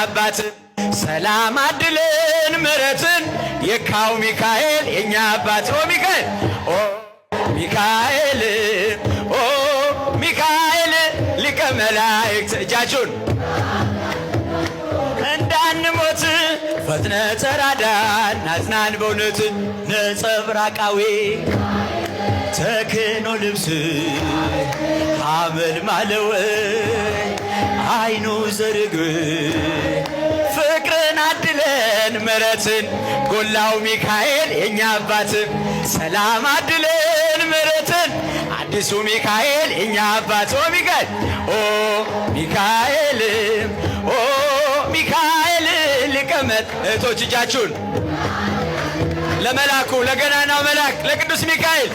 አባት ሰላም አድለን ምሕረትን የካው ሚካኤል የኛ አባት ኦ ሚካኤል ኦ ሚካኤል ኦ ሚካኤል ሊቀ መላእክት እጃችሁን እንዳንሞት ፈጥነ ተራዳን አጽናን በእውነት ነጸብራቃዊ ተክኖ ልብስ ሐመል ማለው አይኑ ዘርግ ፍቅርን አድለን ምሕረትን ጎላው ሚካኤል የኛ አባት ሰላም አድለን ምሕረትን አዲሱ ሚካኤል የኛ አባት ኦ ሚካኤል ኦ ሚካኤል ኦ ሚካኤል ሊቀመጥ እህቶች እጃችሁን ለመላኩ ለገናናው መልአክ ለቅዱስ ሚካኤል